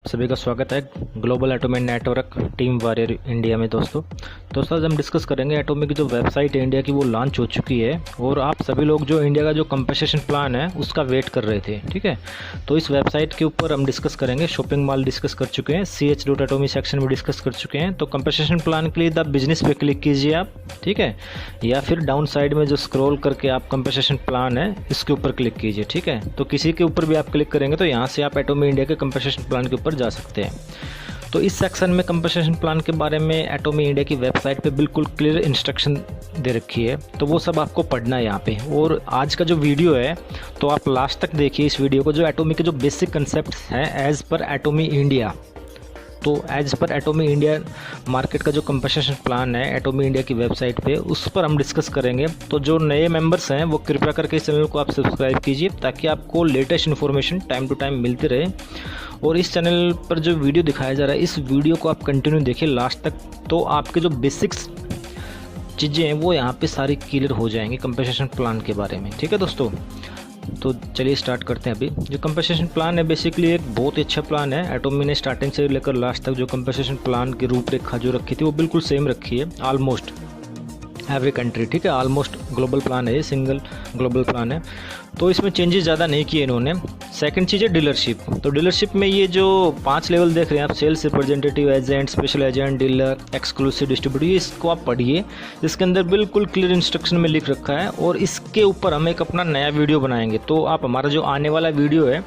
सभी का स्वागत है global atomic network team warrior India में। दोस्तों आज हम डिस्कस करेंगे एटॉमिक की जो वेबसाइट है इंडिया की, वो लॉन्च हो चुकी है और आप सभी लोग जो इंडिया का जो कंपनसेशन प्लान है उसका वेट कर रहे थे। ठीक है, तो इस वेबसाइट के ऊपर हम डिस्कस करेंगे। शॉपिंग मॉल डिस्कस कर चुके हैं, ch.atomic सेक्शन में डिस्कस कर चुके हैं। तो कंपनसेशन प्लान के लिए द बिजनेस पे क्लिक कीजिए आप, ठीक है, या फिर डाउन साइड में जो स्क्रॉल करके आप कंपनसेशन प्लान है इसके ऊपर क्लिक कीजिए। ठीक है, तो किसी के ऊपर भी आप क्लिक करेंगे तो यहाँ से आप एटॉमिक इंडिया के कंपनसेशन प्लान के ऊपर जा सकते हैं। तो इस सेक्शन में कंपनसेशन प्लान के बारे में एटॉमिक इंडिया की वेबसाइट पे बिल्कुल क्लियर इंस्ट्रक्शन दे रखी है, तो वो सब आपको पढ़ना है यहाँ पे। और आज का जो वीडियो है तो आप लास्ट तक देखिए इस वीडियो को। जो एटॉमिक के जो बेसिक कंसेप्ट्स हैं एज पर एटॉमिक इंडिया, तो as per atomic India market का जो कंपनसेशन प्लान है एटॉमिक इंडिया की वेबसाइट पे, उस पर हम डिस्कस करेंगे। तो जो नए मेंबर्स हैं वो कृपया करके इस चैनल को आप सब्सक्राइब कीजिए ताकि आपको latest information time to time मिलती रहे। और इस चैनल पर जो वीडियो दिखाया जा रहा है इस वीडियो को आप कंटिन्यू देखिए लास्ट तक, तो आपके जो बेसिक्स चीज़ें हैं वो यहाँ पे सारी क्लियर हो जाएंगी कंपनसेशन प्लान के बारे में। ठीक है दोस्तों, तो चलिए स्टार्ट करते हैं। अभी जो कंपनसेशन प्लान है बेसिकली एक बहुत ही अच्छा प्लान है। एटॉमिक ने स्टार्टिंग से लेकर लास्ट तक जो कंपनसेशन प्लान की रूपरेखा जो रखी थी वो बिल्कुल सेम रखी है ऑलमोस्ट एवरी कंट्री। ठीक है, ऑलमोस्ट ग्लोबल प्लान है, ये सिंगल ग्लोबल प्लान है, तो इसमें चेंजेस ज़्यादा नहीं किए इन्होंने। सेकंड चीज़ है डीलरशिप। तो डीलरशिप में ये जो 5 लेवल देख रहे हैं आप, sales representative, agent, special agent, dealer, exclusive distributor, इसको आप पढ़िए। इसके अंदर बिल्कुल क्लियर इंस्ट्रक्शन में लिख रखा है और इसके ऊपर हम एक अपना नया वीडियो बनाएंगे। तो आप हमारा जो आने वाला वीडियो है,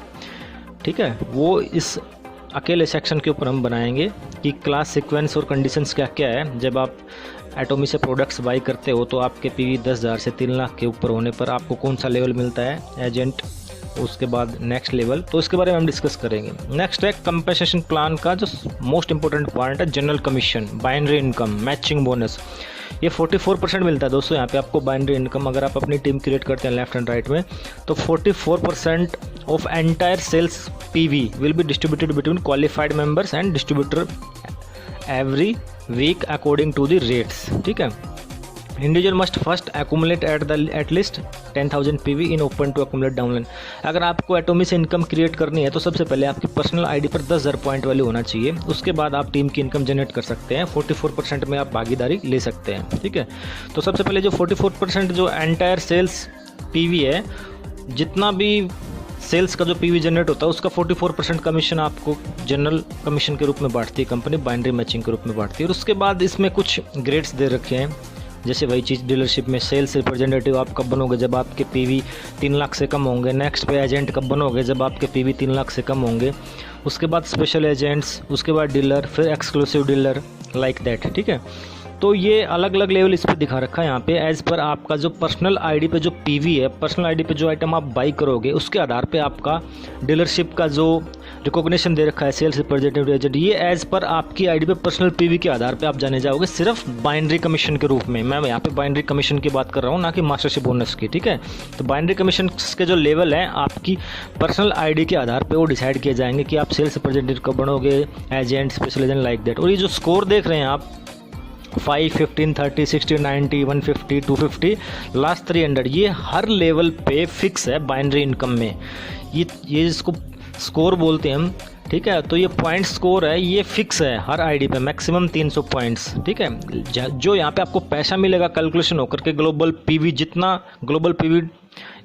ठीक है, वो इस अकेले सेक्शन के ऊपर हम बनाएंगे कि क्लास सीक्वेंस और कंडीशंस क्या क्या है। जब आप एटॉमिक से प्रोडक्ट्स बाई करते हो तो आपके पीवी 10,000 से 3 लाख के ऊपर होने पर आपको कौन सा लेवल मिलता है, एजेंट, उसके बाद नेक्स्ट लेवल, तो इसके बारे में हम डिस्कस करेंगे। नेक्स्ट है कंपनसेशन प्लान का जो मोस्ट इंपॉर्टेंट पॉइंट है, general commission, binary income, matching bonus. ये 44% मिलता है दोस्तों यहाँ पे आपको बाइनरी इनकम। अगर आप अपनी टीम क्रिएट करते हैं लेफ्ट एंड राइट में, तो 44% of entire sales PV will be distributed between qualified members and distributor every week according to the rates. ठीक है, individual must first accumulate at least 10,000 PV in open to accumulate downline. अगर आपको atomic से income create करनी है तो सबसे पहले आपकी पर्सनल आईडी पर 10,000 पॉइंट वाली होना चाहिए, उसके बाद आप टीम की इनकम जनरेट कर सकते हैं। 44% में आप भागीदारी ले सकते हैं। ठीक है, तो सबसे पहले जो 44% जो एंटायर सेल्स पीवी है, जितना भी सेल्स का जो पीवी जनरेट होता है उसका 44% कमीशन आपको जनरल कमीशन के रूप में बांटती है कंपनी, बाइनरी मैचिंग के रूप में बांटती है। और उसके बाद इसमें कुछ ग्रेड्स दे रखे हैं, जैसे वही चीज़ डीलरशिप में सेल्स रिप्रेजेंटेटिव आप कब बनोगे, जब आपके पीवी 3 लाख से कम होंगे। नेक्स्ट पे एजेंट कब बनोगे, जब आपके पीवी 3 लाख से कम होंगे। उसके बाद स्पेशल एजेंट्स, उसके बाद डीलर, फिर एक्सक्लूसिव डीलर, लाइक दैट। ठीक है, तो ये अलग अलग लेवल इस पर दिखा रखा है यहाँ पे। एज पर आपका जो पर्सनल आईडी पे जो पीवी है, पर्सनल आईडी पे जो आइटम आप बाई करोगे उसके आधार पे आपका डीलरशिप का जो रिकॉग्निशन दे रखा है, सेल्स रिप्रेजेंटेटिव, एजेंट, ये एज पर आपकी आईडी पे पर्सनल पीवी के आधार पे आप जाने जाओगे, सिर्फ बाइनरी कमीशन के रूप में। मैं यहाँ पे बाइनरी कमीशन की बात कर रहा हूँ, ना कि मास्टरशिप बोनस की। ठीक है, तो बाइनरी कमीशन के जो लेवल हैं आपकी पर्सनल आईडी के आधार पे वो डिसाइड किए जाएंगे कि आप सेल्स रिप्रेजेंटेटिव कब बनोगे, agent, special agent, like that. और ये जो स्कोर देख रहे हैं आप 5, 15, 30, 60, 90, 150, 250, लास्ट 300, ये हर लेवल पे फिक्स है बाइनरी इनकम में। ये इसको स्कोर बोलते हैं हम। ठीक है, तो ये पॉइंट स्कोर है, ये फिक्स है हर आईडी पे, मैक्सिमम 300 पॉइंट्स। ठीक है, जो यहाँ पे आपको पैसा मिलेगा कैलकुलेशन होकर के ग्लोबल पीवी, जितना ग्लोबल पीवी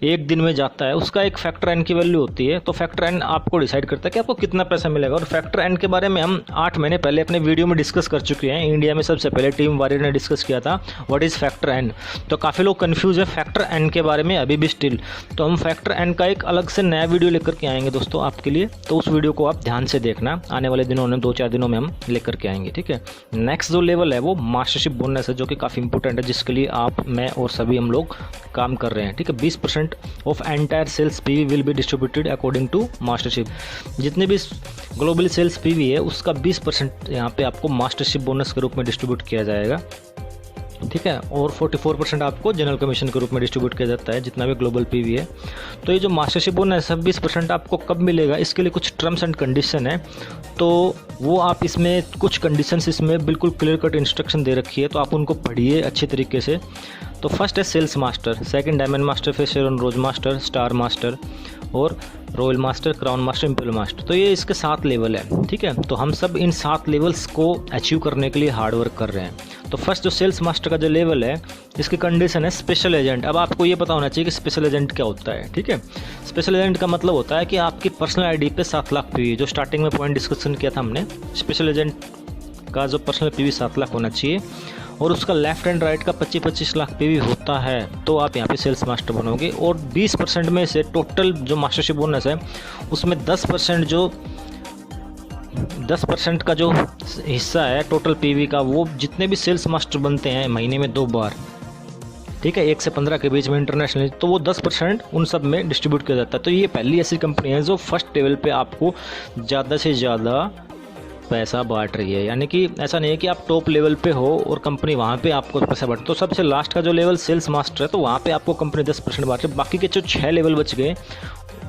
एक दिन में जाता है उसका एक फैक्टर एन की वैल्यू होती है। तो फैक्टर एन आपको डिसाइड करता है कि आपको कितना पैसा मिलेगा। और फैक्टर एन के बारे में हम 8 महीने पहले अपने वीडियो में डिस्कस कर चुके हैं। इंडिया में सबसे पहले टीम वॉरियर ने डिस्कस किया था व्हाट इज़ फैक्टर एन। तो काफ़ी लोग कंफ्यूज है फैक्टर एन के बारे में अभी भी स्टिल। तो हम फैक्टर एन का एक अलग से नया वीडियो लेकर के आएंगे दोस्तों आपके लिए, तो उस वीडियो को आप ध्यान से देखना। आने वाले दिनों में 2-4 दिनों में हम लेकर के आएंगे। ठीक है, नेक्स्ट जो लेवल है वो मास्टरशिप बोनस है, जो कि काफ़ी इंपॉर्टेंट है, जिसके लिए आप, मैं और सभी हम लोग काम कर रहे हैं। ठीक है, 20% of entire sales PV will be distributed according to mastership. जितने भी ग्लोबल सेल्स पीवी है उसका 20% यहाँ पे आपको मास्टरशिप बोनस के रूप में डिस्ट्रीब्यूट किया जाएगा। ठीक है, और 44% आपको जनरल कमीशन के रूप में डिस्ट्रीब्यूट किया जाता है जितना भी ग्लोबल पीवी है। तो ये जो मास्टरशिप बोनस है 20% आपको कब मिलेगा, इसके लिए कुछ टर्म्स एंड कंडीशन है, तो वो आप इसमें कुछ कंडीशंस इसमें बिल्कुल क्लियर कट इंस्ट्रक्शन दे रखी है, तो आप उनको पढ़िए अच्छे तरीके से। तो फर्स्ट है sales master, second diamond master, फिर Sharon rose master, star master और royal master, crown master, imperial master. तो ये इसके 7 लेवल है, ठीक है। तो हम सब इन 7 लेवल्स को अचीव करने के लिए हार्ड वर्क कर रहे हैं। तो फर्स्ट जो सेल्स मास्टर का जो लेवल है, इसकी कंडीशन है स्पेशल एजेंट। अब आपको ये पता होना चाहिए कि स्पेशल एजेंट क्या होता है, ठीक है। स्पेशल एजेंट का मतलब होता है कि आपकी पर्सनल आईडी पे 7 लाख पीवी, जो स्टार्टिंग में पॉइंट डिस्कशन किया था हमने, स्पेशल एजेंट का जो पर्सनल पीवी 7 लाख होना चाहिए और उसका लेफ्ट एंड राइट का 25-25 लाख पीवी होता है, तो आप यहाँ पे सेल्स मास्टर बनोगे। और 20% में से टोटल जो मास्टरशिप बोनस है उसमें 10% का जो हिस्सा है टोटल पीवी का, वो जितने भी सेल्स मास्टर बनते हैं महीने में 2 बार, ठीक है, 1 से 15 के बीच में इंटरनेशनल, तो वो 10% उन सब में डिस्ट्रीब्यूट किया जाता है। तो ये पहली ऐसी कंपनी है जो फर्स्ट लेवल पे आपको ज़्यादा से ज़्यादा पैसा बांट रही है। यानी कि ऐसा नहीं है कि आप टॉप लेवल पे हो और कंपनी वहाँ पे आपको पैसा बांट, तो सबसे लास्ट का जो लेवल सेल्स मास्टर है, तो वहाँ पे आपको कंपनी 10% बांट रही है। बाकी के जो 6 लेवल बच गए,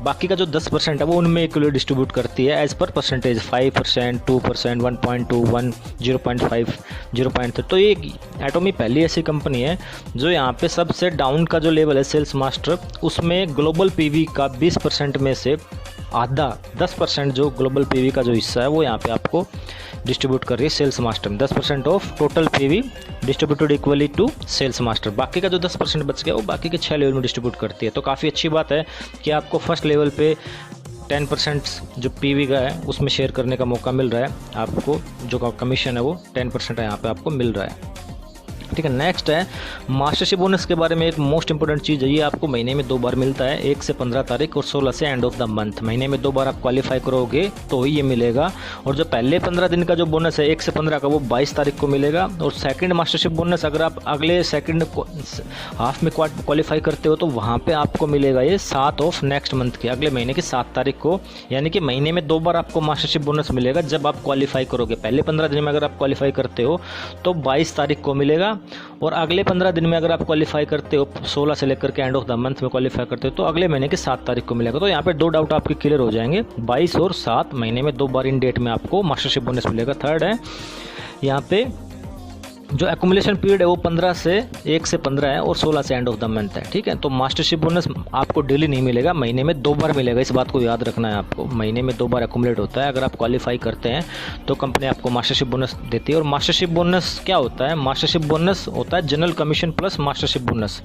बाकी का जो 10% है वो उनमें इक्वली डिस्ट्रीब्यूट करती है एज पर परसेंटेज, 5%, 2%, 1.2, 1, 0.5, 0.3। तो ये एटोमी पहली ऐसी कंपनी है जो यहाँ पे सबसे डाउन का जो लेवल है सेल्स मास्टर, उसमें ग्लोबल पीवी का 20% में से आधा 10% जो ग्लोबल पीवी का जो हिस्सा है वो यहाँ पे आपको डिस्ट्रीब्यूट कर रही है सेल्स मास्टर में। 10% of total PV distributed equally to sales master. बाकी का जो 10% बच गया वो बाकी के 6 लेवल में डिस्ट्रीब्यूट करती है। तो काफ़ी अच्छी बात है कि आपको फर्स्ट लेवल पे 10% जो पीवी का है उसमें शेयर करने का मौका मिल रहा है। आपको जो कमीशन है वो 10% है यहाँ पे आपको मिल रहा है, ठीक है। नेक्स्ट है मास्टरशिप बोनस के बारे में एक मोस्ट इंपॉर्टेंट चीज़ है, ये आपको महीने में 2 बार मिलता है, 1 से 15 तारीख और 16 से एंड ऑफ द मंथ। महीने में 2 बार आप क्वालिफाई करोगे तो ही ये मिलेगा। और जो पहले 15 दिन का जो बोनस है 1 से 15 का, वो 22 तारीख को मिलेगा। और सेकंड मास्टरशिप बोनस अगर आप अगले सेकंड हाफ में क्वालिफाई करते हो तो वहाँ पर आपको मिलेगा ये 7 ऑफ नेक्स्ट मंथ के, अगले महीने की 7 तारीख को। यानी कि महीने में 2 बार आपको मास्टरशिप बोनस मिलेगा जब आप क्वालिफाई करोगे। पहले 15 दिन में अगर आप क्वालिफाई करते हो तो 22 तारीख को मिलेगा, और अगले 15 दिन में अगर आप क्वालिफाई करते हो, 16 से लेकर के एंड ऑफ द मंथ में क्वालिफाई करते हो, तो अगले महीने की 7 तारीख को मिलेगा। तो यहाँ पे 2 डाउट आपके क्लियर हो जाएंगे, 22 और 7 महीने में 2 बार इन डेट में आपको मास्टरशिप बोनस मिलेगा। थर्ड है यहाँ पे जो एक्यूमुलेशन पीरियड है वो 15 से 1 से 15 है और 16 से एंड ऑफ द मंथ है, ठीक है। तो मास्टरशिप बोनस आपको डेली नहीं मिलेगा, महीने में 2 बार मिलेगा, इस बात को याद रखना है आपको। महीने में 2 बार एक्यूमुलेट होता है, अगर आप क्वालिफाई करते हैं तो कंपनी आपको मास्टरशिप बोनस देती है। और मास्टरशिप बोनस क्या होता है? मास्टरशिप बोनस होता है general commission plus mastership bonus.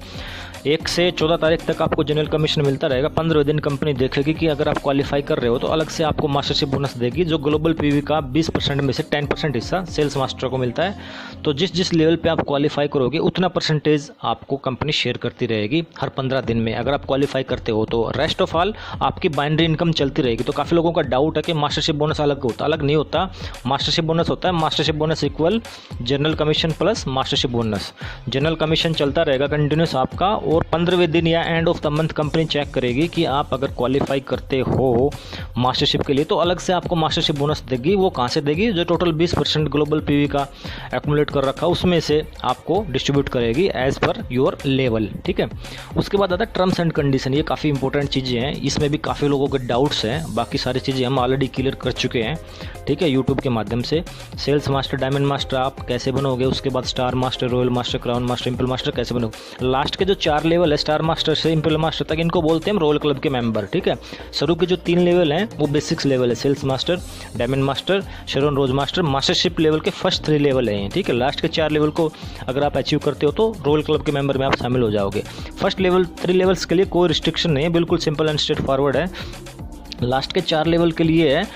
1 से 14 तारीख तक आपको जनरल कमीशन मिलता रहेगा। 15वें दिन कंपनी देखेगी कि अगर आप क्वालिफाई कर रहे हो तो अलग से आपको मास्टरशिप बोनस देगी, जो ग्लोबल पीवी का 20% में से 10% हिस्सा सेल्स मास्टर को मिलता है। तो जिस लेवल पे आप क्वालिफाई करोगे उतना परसेंटेज आपको कंपनी शेयर करती रहेगी हर 15 दिन में, अगर आप क्वालिफाई करते हो तो। रेस्ट ऑफ ऑल आपकी बाइनरी इनकम चलती रहेगी। तो काफ़ी लोगों का डाउट है कि मास्टरशिप बोनस अलग होता, अलग नहीं होता। मास्टरशिप बोनस होता है mastership bonus equal general commission plus mastership bonus. General commission चलता रहेगा कंटिन्यूस आपका, और 15वें दिन या end of the month company cheque करेगी कि आप अगर क्वालिफाई करते हो मास्टरशिप के लिए तो अलग से आपको मास्टरशिप बोनस देगी। वो कहाँ से देगी? जो टोटल 20% ग्लोबल पीवी का एक्यूमुलेट कर रखा उसमें से आपको डिस्ट्रीब्यूट करेगी एज पर योर लेवल, ठीक है। उसके बाद आता है टर्म्स एंड कंडीशन। ये काफ़ी इंपॉर्टेंट चीज़ें हैं, इसमें भी काफ़ी लोगों के डाउट्स हैं। बाकी सारी चीज़ें हम ऑलरेडी क्लियर कर चुके हैं, ठीक है, यूट्यूब के माध्यम से। सेल्स मास्टर, डायमंड मास्टर आप कैसे बनोगे, उसके बाद star master, royal master, crown master, imperial master कैसे बनोगे। लास्ट के जो 4 लेवल है स्टार मास्टर से इंपीरियल मास्टर तक, इनको बोलते हैं हम रॉयल क्लब के मेंबर, ठीक है। शुरू के जो 3 लेवल हैं वो बेसिक्स लेवल है, sales master, diamond master, Sharon rose master. Mastership level के फर्स्ट 3 लेवल हैं, ठीक है। लास्ट के 4 लेवल को अगर आप अचीव करते हो तो रॉयल क्लब के मेंबर में आप शामिल हो जाओगे। फर्स्ट लेवल 3 लेवल्स के लिए कोई रिस्ट्रिक्शन नहीं है, बिल्कुल सिंपल एंड स्ट्रेट फॉरवर्ड है। लास्ट के 4 लेवल के लिए है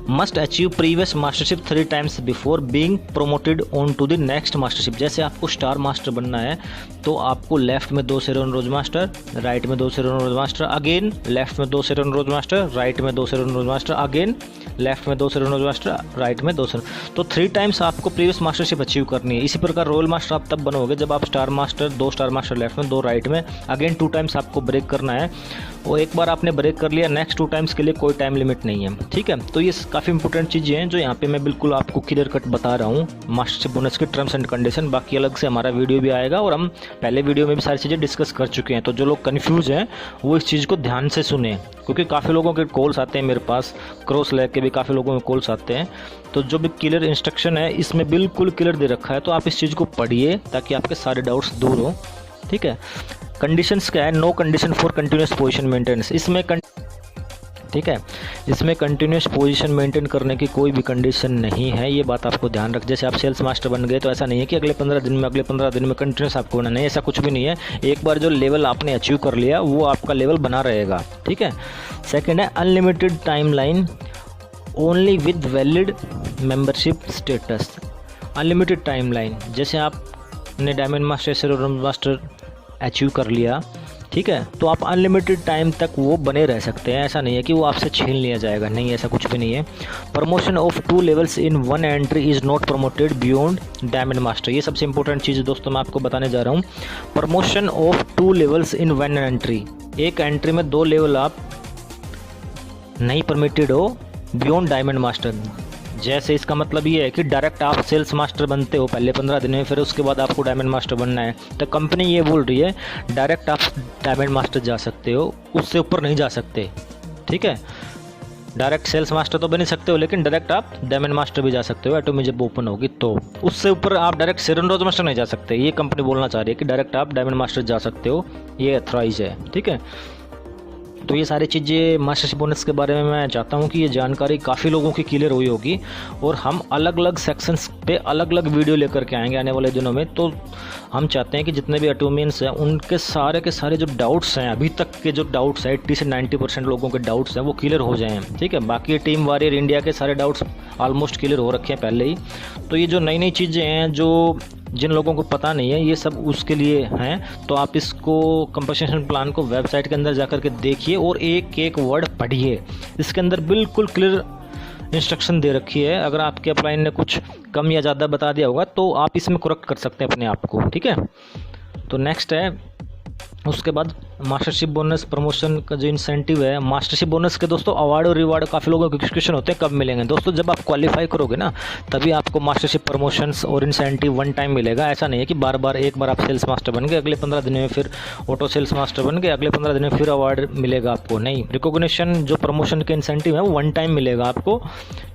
must achieve previous mastership 3 times before being promoted on to the next mastership. जैसे आपको स्टार मास्टर बनना है तो आपको लेफ्ट में 2 शेरॉन रोज मास्टर, राइट में 2 शेरॉन रोज मास्टर, अगेन लेफ्ट में 2 शेरॉन रोज मास्टर, राइट में 2 शेरॉन रोज मास्टर, अगेन लेफ्ट में 2 शेरॉन रोज मास्टर, राइट में 2 शेरॉन। तो 3 times आपको प्रीवियस मास्टरशिप अचीव करनी है। इसी प्रकार रॉयल मास्टर आप तब बनोगे जब आप star master, 2 star master left में, 2 राइट में, अगेन 2 times आपको ब्रेक करना है। और एक बार आपने ब्रेक कर लिया, नेक्स्ट 2 टाइम्स के लिए कोई टाइम लिमिट नहीं है, ठीक है। तो ये काफ़ी इंपॉर्टेंट चीज़ें हैं जो यहाँ पे मैं बिल्कुल आपको क्लियर कट बता रहा हूँ, मास्टरशिप बोनस के टर्म्स एंड कंडीशन। बाकी अलग से हमारा वीडियो भी आएगा और हम पहले वीडियो में भी सारी चीज़ें डिस्कस कर चुके हैं। तो जो लोग कन्फ्यूज हैं वो इस चीज़ को ध्यान से सुने, क्योंकि काफ़ी लोगों के कॉल्स आते हैं मेरे पास, क्रॉस लेके भी काफ़ी लोगों के कॉल्स आते हैं। तो जो भी क्लियर इंस्ट्रक्शन है इसमें बिल्कुल क्लियर दे रखा है, तो आप इस चीज़ को पढ़िए ताकि आपके सारे डाउट्स दूर हो, ठीक है। कंडीशंस क्या है, no condition for continuous position maintenance, इसमें ठीक है, इसमें कंटिन्यूस पोजीशन मेंटेन करने की कोई भी कंडीशन नहीं है, ये बात आपको ध्यान रख। जैसे आप सेल्स मास्टर बन गए तो ऐसा नहीं है कि अगले 15 दिन में कंटिन्यूस आपको होना, नहीं, ऐसा कुछ भी नहीं है। एक बार जो लेवल आपने अचीव कर लिया वो आपका लेवल बना रहेगा, ठीक है। सेकेंड है unlimited timeline only with valid membership status. Unlimited timeline, जैसे आपने डायमंड मास्टर से मास्टर अचीव कर लिया, ठीक है, तो आप अनलिमिटेड टाइम तक वो बने रह सकते हैं। ऐसा नहीं है कि वो आपसे छीन लिया जाएगा, नहीं, ऐसा कुछ भी नहीं है। Promotion of 2 levels in 1 entry is not promoted beyond diamond master. ये सबसे इंपॉर्टेंट चीज़ है दोस्तों, मैं आपको बताने जा रहा हूँ। Promotion of 2 levels in 1 entry, एक एंट्री में 2 लेवल आप नहीं परमिटेड हो बियॉन्ड डायमंड मास्टर। जैसे इसका मतलब ये है कि डायरेक्ट आप सेल्स मास्टर बनते हो पहले 15 दिन में, फिर उसके बाद आपको डायमंड मास्टर बनना है, तो कंपनी ये बोल रही है डायरेक्ट आप डायमंड मास्टर जा सकते हो, उससे ऊपर नहीं जा सकते, ठीक है। डायरेक्ट सेल्स मास्टर तो बन ही सकते हो, लेकिन डायरेक्ट आप डायमंड मास्टर भी जा सकते हो एटोमी जब ओपन होगी, तो उससे ऊपर आप डायरेक्ट शेरन रोज मास्टर नहीं जा सकते। ये कंपनी बोलना चाह रही है कि डायरेक्ट आप डायमंड मास्टर जा सकते हो, ये अथॉराइज है, ठीक है। तो ये सारी चीज़ें मास्टरशिप बोनस के बारे में मैं चाहता हूँ कि ये जानकारी काफ़ी लोगों की क्लियर हुई होगी, और हम अलग अलग सेक्शंस पे अलग अलग वीडियो लेकर के आएंगे आने वाले दिनों में। तो हम चाहते हैं कि जितने भी एटोमियंस हैं उनके सारे के सारे जो डाउट्स हैं, अभी तक के जो डाउट्स हैं 80 से 90% लोगों के डाउट्स हैं वो क्लियर हो जाएँ, ठीक है। बाकी टीम वॉरियर इंडिया के सारे डाउट्स ऑलमोस्ट क्लियर हो रखे हैं पहले ही। तो ये जो नई नई चीज़ें हैं जो जिन लोगों को पता नहीं है, ये सब उसके लिए हैं। तो आप इसको कंपनसेशन प्लान को वेबसाइट के अंदर जाकर के देखिए और एक एक वर्ड पढ़िए, इसके अंदर बिल्कुल क्लियर इंस्ट्रक्शन दे रखी है। अगर आपके अपलाइन ने कुछ कम या ज़्यादा बता दिया होगा तो आप इसमें करेक्ट कर सकते हैं अपने आप को, ठीक है। तो नेक्स्ट है उसके बाद मास्टरशिप बोनस प्रमोशन का जो इंसेंटिव है। मास्टरशिप बोनस के दोस्तों अवार्ड और रिवार्ड काफ़ी लोगों के क्वेश्चन होते हैं कब मिलेंगे। दोस्तों जब आप क्वालिफाई करोगे ना तभी आपको मास्टरशिप प्रमोशंस और इंसेंटिव 1 टाइम मिलेगा। ऐसा नहीं है कि बार बार एक बार आप सेल्स मास्टर बन गए, अगले 15 दिन में फिर ऑटो सेल्स मास्टर बन गए, अगले 15 दिन में फिर अवार्ड मिलेगा आपको, नहीं। रिकॉग्निशन जो प्रमोशन के इंसेंटिव है वो 1 टाइम मिलेगा आपको,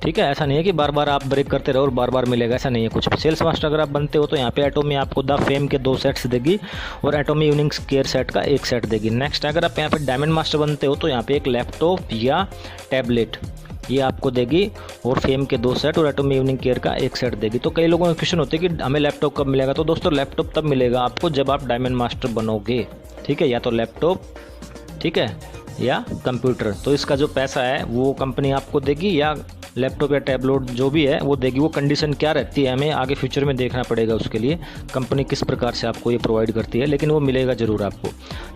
ठीक है। ऐसा नहीं है कि बार बार आप ब्रेक करते रहो और बार बार मिलेगा, ऐसा नहीं है कुछ। सेल्स मास्टर अगर आप बनते हो तो यहाँ पे एटोमी आपको द फेम के 2 सेट्स देगी और एटोमी इवनिंग केयर सेट का 1 सेट देगी। नेक्स्ट अगर आप यहाँ पे डायमंड मास्टर बनते हो तो यहाँ पे एक लैपटॉप या टैबलेट ये आपको देगी और फेम के 2 सेट और एटोमी इवनिंग केयर का 1 सेट देगी। तो कई लोगों के क्वेश्चन होते हैं कि हमें लैपटॉप कब मिलेगा। तो दोस्तों लैपटॉप तब मिलेगा आपको जब आप डायमंड मास्टर बनोगे, ठीक है। या तो लैपटॉप, ठीक है, या कंप्यूटर। तो इसका जो पैसा है वो कंपनी आपको देगी, या लैपटॉप या टैबलेट जो भी है वो देगी। वो कंडीशन क्या रहती है हमें आगे फ्यूचर में देखना पड़ेगा, उसके लिए कंपनी किस प्रकार से आपको ये प्रोवाइड करती है, लेकिन वो मिलेगा ज़रूर आपको।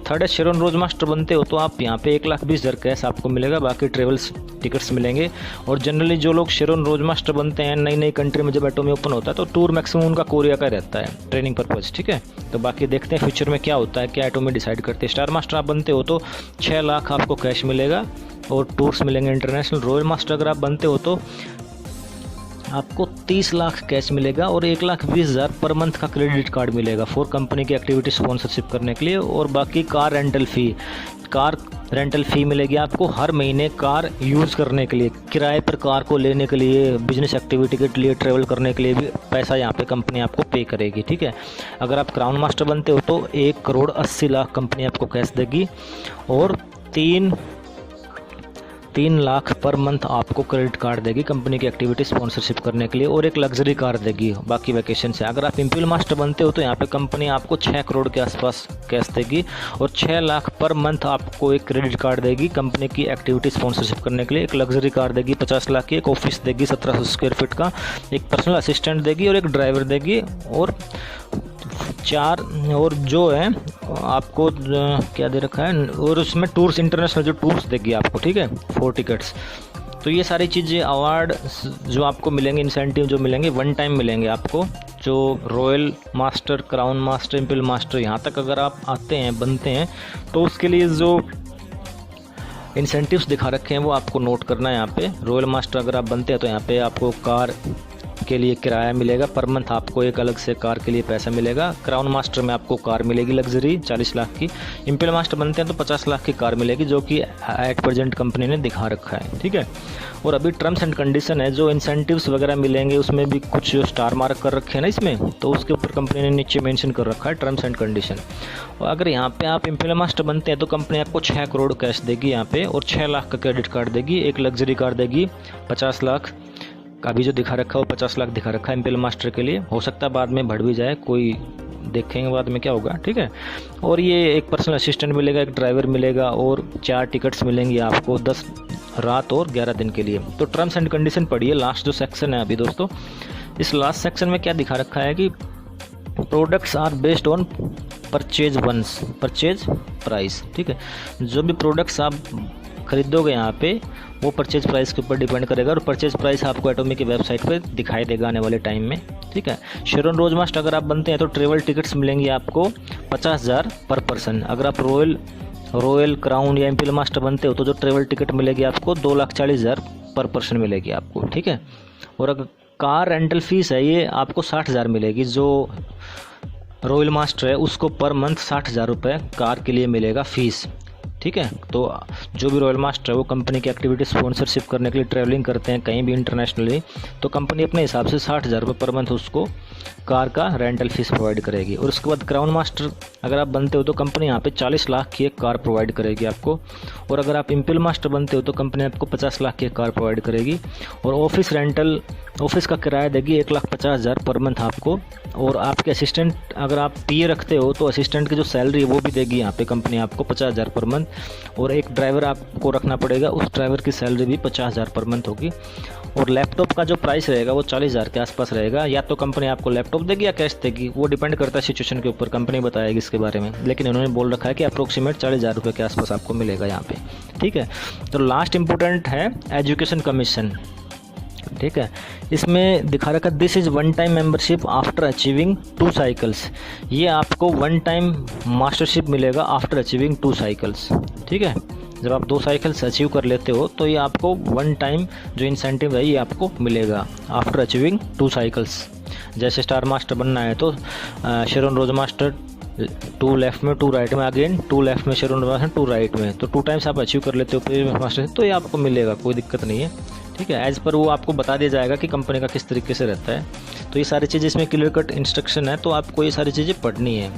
थर्ड है शेरन रोज मास्टर बनते हो तो आप यहाँ पे 1,20,000 कैश आपको मिलेगा, बाकी ट्रेवल्स टिकट्स मिलेंगे। और जनरली जो लोग शेरन रोज मास्टर बनते हैं नई नई कंट्री में जब एटोमी ओपन होता है तो टूर मैक्सिमम उनका कोरिया का रहता है ट्रेनिंग पर्पज़, ठीक है। तो बाकी देखते हैं फ्यूचर में क्या होता है, क्या एटोमी डिसाइड करते हैं। स्टार मास्टर आप बनते हो तो 6 लाख आपको कैश मिलेगा और टूर्स मिलेंगे इंटरनेशनल। रॉयल मास्टर अगर आप बनते हो तो आपको 30 लाख कैश मिलेगा और 1,20,000 पर मंथ का क्रेडिट कार्ड मिलेगा फॉर कंपनी की एक्टिविटी स्पॉन्सरशिप करने के लिए। और बाकी कार रेंटल फ़ी मिलेगी आपको हर महीने कार यूज़ करने के लिए, किराए पर कार को लेने के लिए, बिजनेस एक्टिविटी के लिए, ट्रैवल करने के लिए भी पैसा यहाँ पे कंपनी आपको पे करेगी, ठीक है। अगर आप क्राउन मास्टर बनते हो तो 1,80,00,000 कंपनी आपको कैश देगी और 3 लाख पर मंथ आपको क्रेडिट कार्ड देगी कंपनी की एक्टिविटी स्पॉन्सरशिप करने के लिए और एक लग्जरी कार देगी बाकी वैकेशन से। अगर आप इंपीरियल मास्टर बनते हो तो यहाँ पे कंपनी आपको 6 करोड़ के आसपास कैश देगी और 6 लाख पर मंथ आपको एक क्रेडिट कार्ड देगी कंपनी की एक्टिविटी स्पॉन्सरशिप करने के लिए। एक लग्जरी कार देगी 50 लाख की, एक ऑफिस देगी 1700 स्क्वायर फीट का, एक पर्सनल असिस्टेंट देगी और एक ड्राइवर देगी और 4 और जो है आपको क्या दे रखा है और उसमें टूर्स इंटरनेशनल जो टूर्स देगी आपको, ठीक है, 4 टिकट्स। तो ये सारी चीज़ें अवार्ड जो आपको मिलेंगे, इंसेंटिव जो मिलेंगे 1 टाइम मिलेंगे आपको। जो royal master, crown master, imperial master यहाँ तक अगर आप आते हैं बनते हैं तो उसके लिए जो इंसेंटिव्स दिखा रखे हैं वो आपको नोट करना है यहाँ पे। रॉयल मास्टर अगर आप बनते हैं तो यहाँ पे आपको कार के लिए किराया मिलेगा, पर मंथ आपको एक अलग से कार के लिए पैसा मिलेगा। क्राउन मास्टर में आपको कार मिलेगी लग्जरी 40 लाख की। इंपेरियल मास्टर बनते हैं तो 50 लाख की कार मिलेगी, जो कि एट प्रेजेंट कंपनी ने दिखा रखा है, ठीक है। और अभी टर्म्स एंड कंडीशन है, जो इंसेंटिव्स वगैरह मिलेंगे उसमें भी कुछ स्टार मार्क कर रखे हैं ना इसमें, तो उसके ऊपर कंपनी ने नीचे मेंशन कर रखा है टर्म्स एंड कंडीशन। और अगर यहाँ पे आप इंपेरियल मास्टर बनते हैं तो कंपनी आपको 6 करोड़ कैश देगी यहाँ पे, और 6 लाख का क्रेडिट कार्ड देगी, एक लग्जरी कार देगी 50 लाख। अभी जो दिखा रखा है वो 50 लाख दिखा रखा है इंपेरियल मास्टर के लिए, हो सकता है बाद में बढ़ भी जाए, कोई देखेंगे बाद में क्या होगा, ठीक है। और ये एक पर्सनल असिस्टेंट मिलेगा, एक ड्राइवर मिलेगा, और 4 टिकट्स मिलेंगी आपको 10 रात और 11 दिन के लिए। तो टर्म्स एंड कंडीशन पढ़िए, लास्ट जो सेक्शन है अभी दोस्तों, इस लास्ट सेक्शन में क्या दिखा रखा है कि products are based on purchase once purchase price, ठीक है। जो भी प्रोडक्ट्स आप खरीदोगे यहाँ पे वो परचेज प्राइस के ऊपर डिपेंड करेगा, और परचेज प्राइस आपको एटॉमिक की वेबसाइट पे दिखाई देगा आने वाले टाइम में, ठीक है। शेरोन रोज मास्टर अगर आप बनते हैं तो ट्रेवल टिकट्स मिलेंगी आपको 50,000 पर पर्सन। अगर आप रॉयल क्राउन या इंपेरियल मास्टर बनते हो तो जो ट्रेवल टिकट मिलेगी आपको 2,40,000 पर पर्सन मिलेगी आपको, ठीक है। और अगर कार रेंटल फीस है ये आपको 60,000 मिलेगी, जो रॉयल मास्टर है उसको पर मंथ 60,000 रुपये कार के लिए मिलेगा फीस, ठीक है। तो जो भी रॉयल मास्टर है वो कंपनी की एक्टिविटी स्पॉन्सरशिप करने के लिए ट्रैवलिंग करते हैं कहीं भी इंटरनेशनली, तो कंपनी अपने हिसाब से 60,000 रुपये पर मंथ उसको कार का रेंटल फीस प्रोवाइड करेगी। और उसके बाद क्राउन मास्टर अगर आप बनते हो तो कंपनी यहाँ पे 40 लाख की एक कार प्रोवाइड करेगी आपको। और अगर आप इंपेरियल मास्टर बनते हो तो कंपनी आपको 50 लाख की एक कार प्रोवाइड करेगी। और ऑफिस का किराया देगी 1,50,000 पर मंथ आपको। और आपके असिस्टेंट अगर आप पीए रखते हो तो असिस्टेंट की जो सैलरी है वो भी देगी यहाँ पे कंपनी आपको 50,000 पर मंथ। और एक ड्राइवर आपको रखना पड़ेगा, उस ड्राइवर की सैलरी भी 50,000 पर मंथ होगी। और लैपटॉप का जो प्राइस रहेगा वो 40,000 के आसपास रहेगा, या तो कंपनी आपको लैपटॉप देगी या कैश देगी, वो डिपेंड करता है सिचुएशन के ऊपर, कंपनी बताएगी इसके बारे में। लेकिन उन्होंने बोल रखा है कि अप्रोक्सीमेट 40,000 रुपये के आसपास आपको मिलेगा यहाँ पे, ठीक है। तो लास्ट इंपॉर्टेंट है एजुकेशन कमीशन, ठीक है। इसमें दिखा रखा this is one time membership after achieving 2 cycles. ये आपको वन टाइम मास्टरशिप मिलेगा आफ्टर अचीविंग 2 साइकिल्स, ठीक है। जब आप 2 साइकिल्स अचीव कर लेते हो तो ये आपको वन टाइम जो इंसेंटिव है ये आपको मिलेगा आफ्टर अचीविंग 2 साइकिल्स। जैसे स्टार मास्टर बनना है तो शेरोन रोज मास्टर 2 लेफ्ट में 2 राइट में, अगेन 2 लेफ्ट में शेरोन रोज मास्टर 2 राइट में, तो 2 टाइम्स आप अचीव कर लेते हो मास्टर, तो ये आपको मिलेगा, कोई दिक्कत नहीं है, ठीक है। एज पर वो आपको बता दिया जाएगा कि कंपनी का किस तरीके से रहता है। तो ये सारी चीज़ें इसमें क्लियर कट इंस्ट्रक्शन है, तो आपको ये सारी चीज़ें पढ़नी है,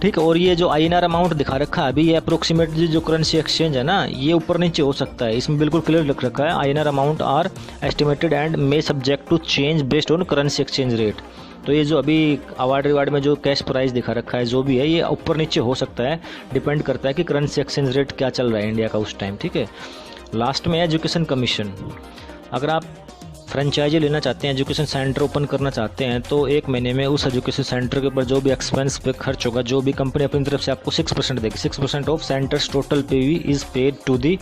ठीक है। और ये जो INR अमाउंट दिखा रखा है अभी, ये अप्रोक्सीमेटली जो करेंसी एक्सचेंज है ना, ये ऊपर नीचे हो सकता है, इसमें बिल्कुल क्लियर लिख रखा है INR amount are estimated and may subject to change based on currency exchange rate. तो ये जो अभी अवार्ड रिवार्ड में जो कैश प्राइस दिखा रखा है जो भी है, ये ऊपर नीचे हो सकता है, डिपेंड करता है कि करेंसी एक्सचेंज रेट क्या चल रहा है इंडिया का उस टाइम, ठीक है। लास्ट में एजुकेशन कमीशन, अगर आप फ्रेंचाइजी लेना चाहते हैं, एजुकेशन सेंटर ओपन करना चाहते हैं, तो 1 महीने में उस एजुकेशन सेंटर के ऊपर जो भी एक्सपेंस पे खर्च होगा, जो भी कंपनी अपनी तरफ से आपको 6% देगी, 6% of centre's total PV is paid to the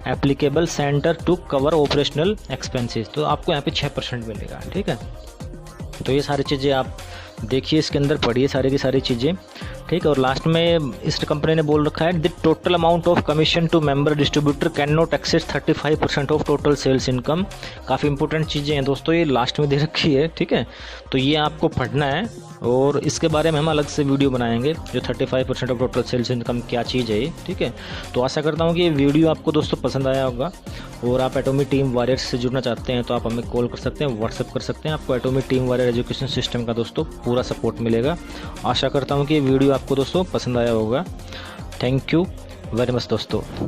applicable centre to cover operational expenses. तो आपको यहाँ पे 6% मिलेगा, ठीक है। तो ये सारी चीज़ें आप देखिए, इसके अंदर पढ़िए सारी की सारी चीज़ें, ठीक है। और लास्ट में इस कंपनी ने बोल रखा है the total amount of commission to member distributor can not excess 35% of total sales income. काफ़ी इंपॉर्टेंट चीज़ें हैं दोस्तों, ये लास्ट में दे रखी है, ठीक है। तो ये आपको पढ़ना है, और इसके बारे में हम अलग से वीडियो बनाएंगे, जो 35% ऑफ टोटल सेल्स इनकम क्या चीज़ है ये, ठीक है। तो आशा करता हूँ कि ये वीडियो आपको दोस्तों पसंद आया होगा, और आप एटॉमिक टीम वॉरियर्स से जुड़ना चाहते हैं तो आप हमें कॉल कर सकते हैं, व्हाट्सएप कर सकते हैं, आपको atomic team warrior education system का दोस्तों पूरा सपोर्ट मिलेगा। आशा करता हूँ कि ये वीडियो आपको दोस्तों पसंद आया होगा। थैंक यू वेरी मच दोस्तों।